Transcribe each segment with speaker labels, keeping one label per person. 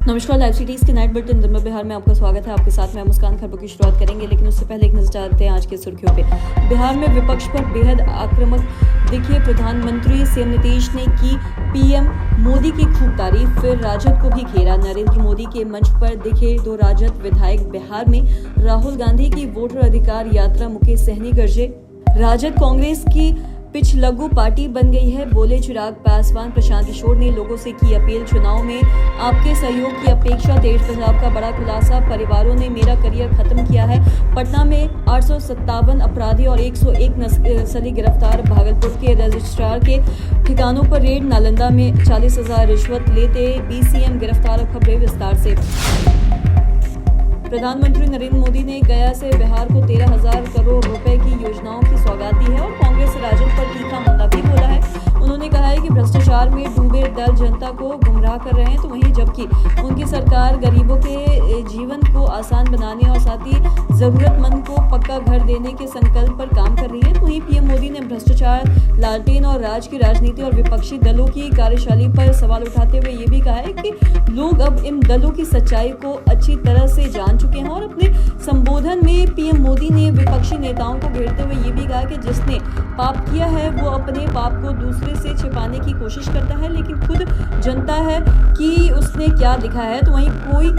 Speaker 1: नमस्कार, live cities के night bulletin दिन में बिहार में आपका स्वागत है। आपके साथ मैं मुस्कान खबरों की शुरुआत करेंगे, लेकिन उससे पहले एक नजर डालते हैं आज की सुर्खियों पे। बिहार में विपक्ष पर बेहद आक्रामक दिखे प्रधानमंत्री सीएम नीतीश ने की पीएम मोदी की खूब तारीफ, फिर राजद को भी घेरा। नरेंद्र मोदी के मंच पर दिखे दो राजद विधायक। बिहार में राहुल गांधी की वोटर अधिकार यात्रा, मुकेश सहनी गरजे। राजद कांग्रेस की पिछलग्गू पार्टी बन गई है, बोले चिराग पासवान। प्रशांत किशोर ने लोगों से की अपील, चुनाव में आपके सहयोग की अपेक्षा। तेज प्रताप का बड़ा खुलासा, परिवारों ने मेरा करियर खत्म किया है। पटना में 857 अपराधी और 101 नक्सली गिरफ्तार। भागलपुर के रजिस्ट्रार के ठिकानों पर रेड। नालंदा में 40,000 रिश्वत लेते बीसीएम गिरफ्तार। खबरें विस्तार से। प्रधानमंत्री नरेंद्र मोदी ने गया से बिहार को 13,000 करोड़ रुपए की योजनाओं की सौगात दी है और कांग्रेस राजद पर तीखा हमला भी बोला है। उन्होंने कहा है कि भ्रष्टाचार में डूबे दल जनता को गुमराह कर रहे हैं, तो वहीं जबकि उनकी सरकार गरीबों के जीवन को आसान बनाने और साथ ही जरूरतमंद को पक्का घर देने के संकल्प पर काम कर रही है। तो वहीं पीएम मोदी ने भ्रष्टाचार, लालटेन और राज की राजनीति और विपक्षी दलों की कार्यशैली पर सवाल उठाते हुए ये भी कहा है कि लोग अब इन दलों की सच्चाई को अच्छी तरह से जान चुके हैं। और अपने संबोधन में पीएम मोदी ने विपक्षी नेताओं को घेरते हुए ये भी कहा कि जिसने पाप किया है वो अपने पाप को दूसरे से छिपाने की कोशिश करता है, लेकिन खुद जानता है कि उसने क्या दिखा है। तो वहीं कोई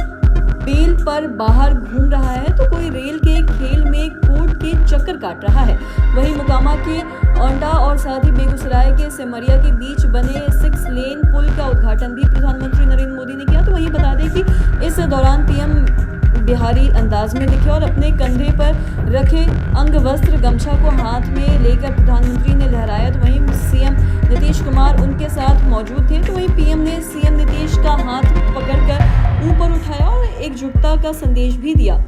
Speaker 1: बेल पर बाहर घूम रहा है, तो कोई रेल के खेल में कोर्ट के चक्कर काट रहा है। वहीं मोकामा के औंडा और साथ ही बेगूसराय के सिमरिया के बीच बने 6 लेन पुल का उद्घाटन भी प्रधानमंत्री नरेंद्र मोदी ने किया। तो वहीं बता दें कि इस दौरान पीएम बिहारी अंदाज में दिखे और अपने कंधे पर रखे अंगवस्त्र गमछा को हाथ में लेकर प्रधानमंत्री ने लहराया। तो वहीं सीएम नीतीश कुमार उनके साथ मौजूद थे। तो वहीं पीएम ने सीएम नीतीश का हाथ पकड़कर ऊपर उठाया और एकजुटता का संदेश भी दिया।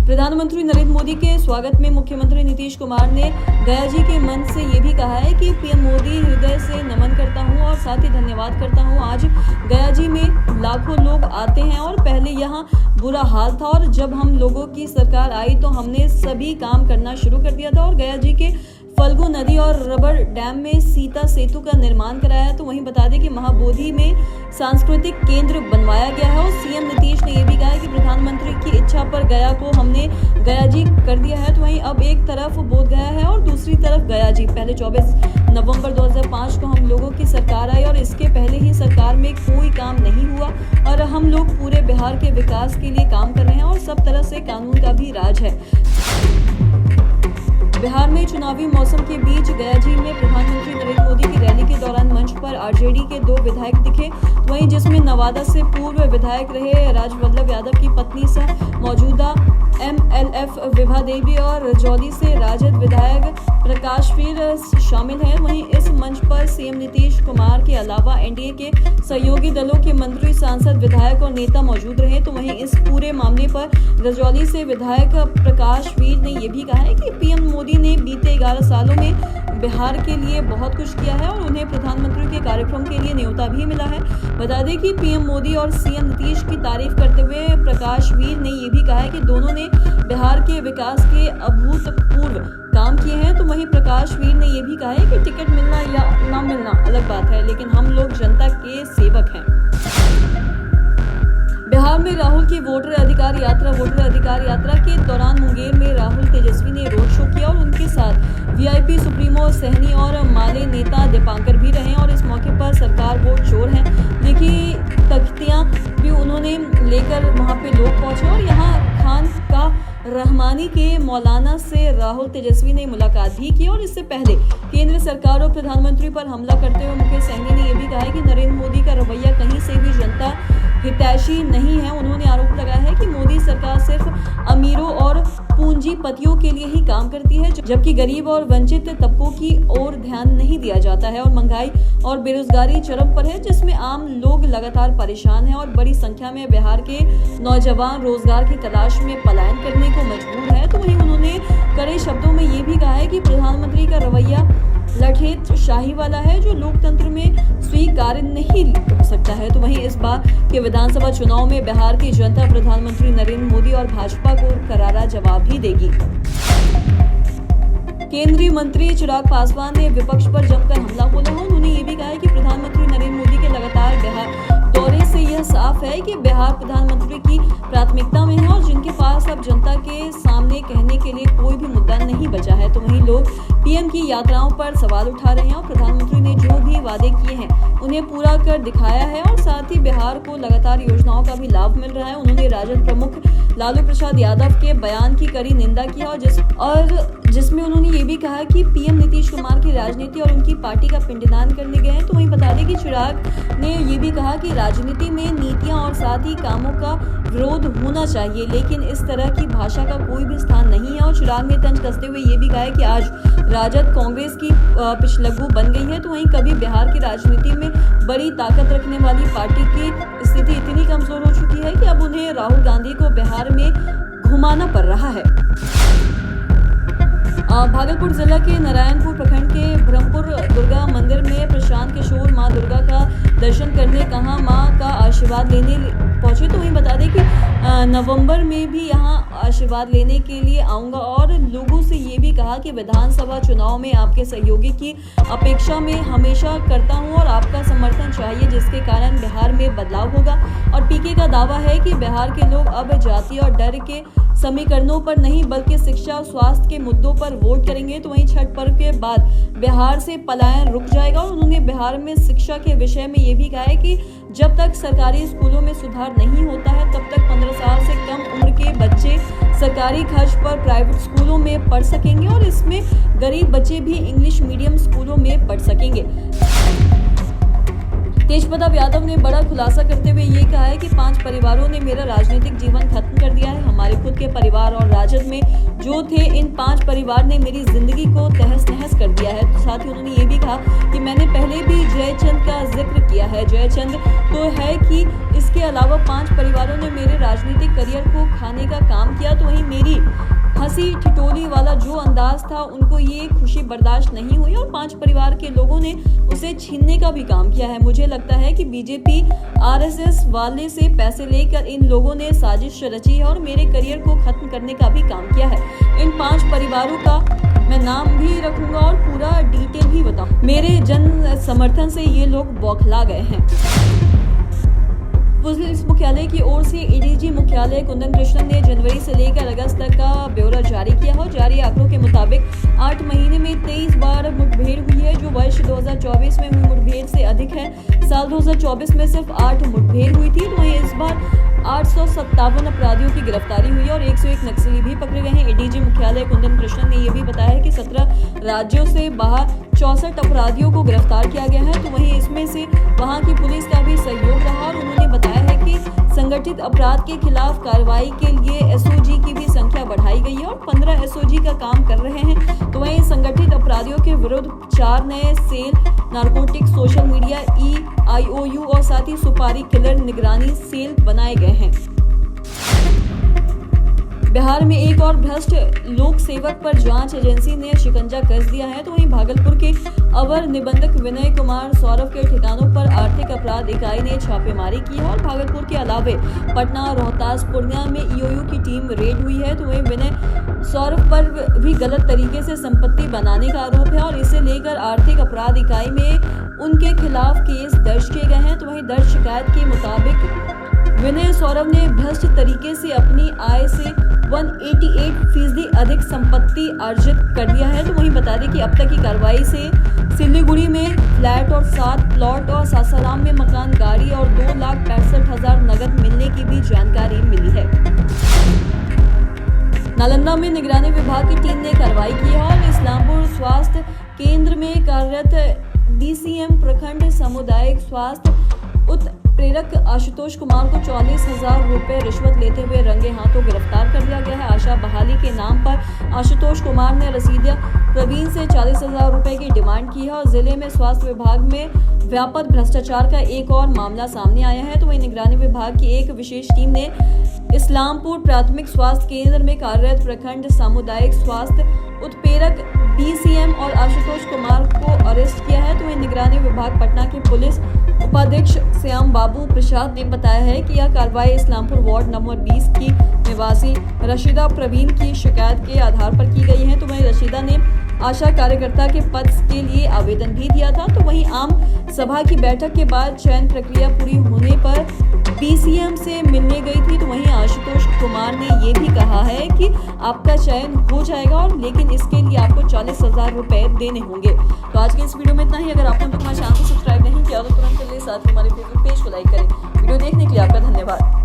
Speaker 1: प्रधानमंत्री नरेंद्र मोदी के स्वागत में मुख्यमंत्री नीतीश कुमार ने गया जी के मंच से ये भी कहा है कि पीएम मोदी, हृदय से नमन करता हूँ और साथ ही धन्यवाद करता हूँ। आज गया जी में लाखों लोग आते हैं और पहले यहाँ बुरा हाल था और जब हम लोगों की सरकार आई तो हमने सभी काम करना शुरू कर दिया था और गया जी के फल्गु नदी और रबर डैम में सीता सेतु का निर्माण कराया। तो वहीं बता दें कि महाबोधि में सांस्कृतिक केंद्र बनवाया गया है और सीएम नीतीश ने यह भी कहा है कि प्रधानमंत्री की इच्छा पर गया को हमने गया जी कर दिया है। तो वहीं अब एक तरफ बोध गया है और दूसरी तरफ गया जी। पहले 24 नवंबर 2005 को हम लोगों की सरकार आई और इसके पहले ही सरकार में कोई काम नहीं हुआ और हम लोग पूरे बिहार के विकास के लिए काम कर रहे हैं और सब तरह से कानून का भी राज है। बिहार में चुनावी मौसम के बीच गया जी में प्रधानमंत्री नरेंद्र मोदी की रैली के दौरान मंच पर आरजेडी के 2 विधायक दिखे, वहीं जिसमें नवादा से पूर्व विधायक रहे राजवल्लभ यादव की पत्नी सह मौजूदा एमएलएफ विभा देवी और रजौली से राजद विधायक प्रकाशवीर शामिल हैं। वहीं इस मंच पर सीएम नीतीश कुमार के अलावा एनडीए के सहयोगी दलों के मंत्री, सांसद, विधायक और नेता मौजूद रहे। तो वहीं इस पूरे मामले पर रजौली से विधायक प्रकाशवीर ने यह भी कहा है कि पीएम मोदी ने बीते 11 सालों में बिहार के लिए बहुत कुछ किया है और उन्हें प्रधानमंत्री के कार्यक्रम के लिए न्योता भी मिला है। बता दें कि पीएम मोदी और सीएम नीतीश की तारीफ करते हुए प्रकाशवीर ने यह भी कहा है कि दोनों ने बिहार के विकास के अभूतपूर्व काम किए हैं। तो वहीं प्रकाशवीर ने यह भी कहा है कि टिकट मिलना या ना मिलना अलग बात है, लेकिन हम लोग जनता के सेवक हैं। बिहार में राहुल की वोटर अधिकार यात्रा के दौरान मुंगेर में राहुल तेजस्वी ने रोड शो किया और उनके साथ वीआईपी सुप्रीमो सहनी और माले नेता दीपांकर भी रहे और इस मौके पर सरकार वोट चोर है लिखी तख्तियां भी उन्होंने लेकर वहां पे लोग पहुंचे और यहाँ खान का रहमानी के मौलाना से राहुल तेजस्वी ने मुलाकात भी की। और इससे पहले केंद्र सरकार और प्रधानमंत्री पर हमला करते हुए मुकेश सहनी ने यह भी कहा है कि नरेंद्र मोदी का रवैया कहीं से भी जनता हितैषी नहीं है। उन्होंने आरोप लगाया है कि मोदी सरकार सिर्फ अमीरों और पूंजीपतियों के लिए ही काम करती है, जबकि गरीब और वंचित तबकों की ओर ध्यान नहीं दिया जाता है। और महंगाई और बेरोजगारी चरम पर है, जिसमें आम लोग लगातार परेशान हैं और बड़ी संख्या में बिहार के नौजवान रोजगार की तलाश में पलायन करने को मजबूर है। तो वहीं उन्होंने कड़े शब्दों में ये भी कहा है कि प्रधानमंत्री का रवैया लठेत शाही वाला है, जो लोकतंत्र में स्वीकार्य नहीं हो सकता है। तो वहीं इस बार के विधानसभा चुनाव में बिहार की जनता प्रधानमंत्री नरेंद्र मोदी और भाजपा को करारा जवाब भी देगी। केंद्रीय मंत्री चिराग पासवान ने विपक्ष पर जमकर हमला बोला है। उन्होंने ये भी कहा है कि प्रधानमंत्री नरेंद्र मोदी के लगातार बिहार दौरे से यह साफ है कि बिहार प्रधानमंत्री की प्राथमिकता में है और जिनके पास अब जनता के सामने कहने के लिए कोई भी मुद्दा नहीं बचा है। तो वहीं लोग पीएम की यात्राओं पर सवाल उठा रहे हैं और प्रधानमंत्री ने जो भी वादे किए हैं उन्हें पूरा कर दिखाया है और साथ ही बिहार को लगातार योजनाओं का भी लाभ मिल रहा है। उन्होंने राजद प्रमुख लालू प्रसाद यादव के बयान की कड़ी निंदा की और जिसमें उन्होंने ये भी कहा कि पीएम नीतीश कुमार की राजनीति और उनकी पार्टी का पिंडदान करने गए हैं। तो वहीं बता दें कि चिराग ने ये भी कहा कि राजनीति में नीतियां और साथ ही कामों का विरोध होना चाहिए, लेकिन इस तरह की भाषा का कोई भी स्थान नहीं है। और चिराग ने तंज कसते हुए ये भी कहा है कि आज राजद कांग्रेस की पिछलग्गू बन गई है। तो वहीं कभी बिहार की राजनीति में बड़ी ताकत रखने वाली पार्टी की स्थिति इतनी कमजोर हो चुकी है कि अब उन्हें राहुल गांधी को बिहार में घुमाना पड़ रहा है। भागलपुर जिला के नारायणपुर प्रखंड के ब्रह्मपुर दुर्गा मंदिर में प्रशांत किशोर मां दुर्गा का दर्शन करने कहा मां का आशीर्वाद लेने पहुंचे। तो वहीं बता दें कि नवंबर में भी यहां आशीर्वाद लेने के लिए आऊंगा और लोगों से ये भी कहा कि विधानसभा चुनाव में आपके सहयोगी की अपेक्षा में हमेशा करता हूं और आपका समर्थन चाहिए, जिसके कारण बिहार में बदलाव होगा। और पीके का दावा है कि बिहार के लोग अब जाति और डर के समीकरणों पर नहीं बल्कि शिक्षा और स्वास्थ्य के मुद्दों पर वोट करेंगे। तो वहीं छठ पर्व के बाद बिहार से पलायन रुक जाएगा और उन्होंने बिहार में शिक्षा के विषय में ये भी कहा है कि जब तक सरकारी स्कूलों में सुधार नहीं होता है तब तक 15 साल से कम उम्र के बच्चे सरकारी खर्च पर प्राइवेट स्कूलों में पढ़ सकेंगे और इसमें गरीब बच्चे भी इंग्लिश मीडियम स्कूलों में पढ़ सकेंगे। तेज प्रताप यादव ने बड़ा खुलासा करते हुए ये कहा है कि 5 परिवारों ने मेरा राजनीतिक जीवन खत्म कर दिया है। हमारे खुद के परिवार और राजद में जो थे, इन 5 परिवार ने मेरी जिंदगी को तहस नहस कर दिया है। तो साथ ही उन्होंने ये भी कहा कि मैंने पहले भी जयचंद का जिक्र किया है। जयचंद तो है कि इसके अलावा 5 परिवारों ने मेरे राजनीतिक करियर को खाने का काम किया। तो वहीं मेरी हंसी ठिठोली वाला जो अंदाज था उनको ये खुशी बर्दाश्त नहीं हुई और 5 परिवार के लोगों ने उसे छीनने का भी काम किया है। मुझे लगता है कि बीजेपी आरएसएस वाले से पैसे लेकर इन लोगों ने साजिश रची है और मेरे करियर को खत्म करने का भी काम किया है। इन 5 परिवारों का मैं नाम भी रखूंगा और पूरा डिटेल भी बताऊं। मेरे जन समर्थन से ये लोग बौखला गए हैं। पुलिस मुख्यालय की ओर से एडीजी मुख्यालय कुंदन कृष्णन ने जनवरी से लेकर अगस्त तक का ब्यौरा जारी किया है और जारी आंकड़ों के मुताबिक 8 महीने में 23 बार मुठभेड़ हुई है, जो वर्ष 2024 में हुई मुठभेड़ से अधिक है। साल 2024 में सिर्फ 8 मुठभेड़ हुई थी। तो वहीं इस बार 857 अपराधियों की गिरफ्तारी हुई और 101 नक्सली भी पकड़े गए हैं। एडीजी मुख्यालय कुंदन कृष्णन ने यह भी बताया है कि 17 राज्यों से बाहर 64 अपराधियों को गिरफ्तार किया गया है। तो वहीं इसमें से वहां की पुलिस का भी सहयोग रहा और उन्होंने बताया है कि संगठित अपराध के खिलाफ कार्रवाई के लिए एसओजी की भी संख्या बढ़ाई गई है और 15 एसओजी का काम कर रहे हैं। तो वहीं संगठित अपराधियों के विरुद्ध 4 नए cell narcotics, social media, EIOU और साथ ही सुपारी किलर निगरानी सेल बनाए गए हैं। बिहार में एक और भ्रष्ट लोक सेवक पर जांच एजेंसी ने शिकंजा कस दिया है। तो वहीं भागलपुर के अवर निबंधक विनय कुमार सौरभ के ठिकानों पर आर्थिक अपराध इकाई ने छापेमारी की है और भागलपुर के अलावे पटना, रोहतास, पूर्णिया में EOU की टीम रेड हुई है। तो वहीं विनय सौरभ पर भी गलत तरीके से संपत्ति बनाने का आरोप है और इसे लेकर आर्थिक अपराध इकाई में उनके खिलाफ केस दर्ज किए गए हैं। तो वहीं दर्ज शिकायत के मुताबिक विनय सौरभ ने भ्रष्ट तरीके से अपनी आय से 188% अधिक संपत्ति अर्जित कर लिया है। तो वहीं बता दें कि अब तक की कार्रवाई से सिलीगुड़ी में फ्लैट और 7 प्लॉट और सासाराम में मकान, गाड़ी और 2,65,000 नगद मिलने की भी जानकारी मिली है। नालंदा में निगरानी विभाग की टीम ने कार्रवाई की है और इस्लामपुर स्वास्थ्य केंद्र में कार्यरत DCM प्रखंड सामुदायिक स्वास्थ्य उत्प्रेरक आशुतोष कुमार को 44,000 रुपए रिश्वत लेते हुए रंगे हाथों गिरफ्तार कर लिया गया है। आशा बहाली के नाम पर आशुतोष कुमार ने रसीदिया प्रवीण से 40,000 रुपए की डिमांड की है और जिले में स्वास्थ्य विभाग में व्यापक भ्रष्टाचार का एक और मामला सामने आया है। तो वहीं निगरानी विभाग की एक विशेष टीम ने इस्लामपुर प्राथमिक स्वास्थ्य केंद्र में कार्यरत प्रखंड सामुदायिक स्वास्थ्य उत्प्रेरक DCM और आशुतोष कुमार को अरेस्ट किया है। तो वहीं निगरानी विभाग पटना के पुलिस उपाधीक्षक श्याम बाबू प्रसाद ने बताया है कि यह कार्रवाई इस्लामपुर वार्ड नंबर 20 की निवासी रशीदा प्रवीण की शिकायत के आधार पर की गई है। तो वहीं रशीदा ने आशा कार्यकर्ता के पद के लिए आवेदन भी दिया था। तो वहीं आम सभा की बैठक के बाद चयन प्रक्रिया पूरी होने पर पीसीएम से मिलने गई थी। तो वहीं आशुतोष कुमार ने ये भी कहा है कि आपका चयन हो जाएगा और लेकिन इसके लिए आपको 40,000 रुपए देने होंगे। तो आज के इस वीडियो में इतना ही। अगर आपने हमारे चैनल को सब्सक्राइब नहीं किया तो तुरंत कर ले, साथ ही हमारे फेसबुक पेज को लाइक करें। वीडियो देखने के लिए आपका धन्यवाद।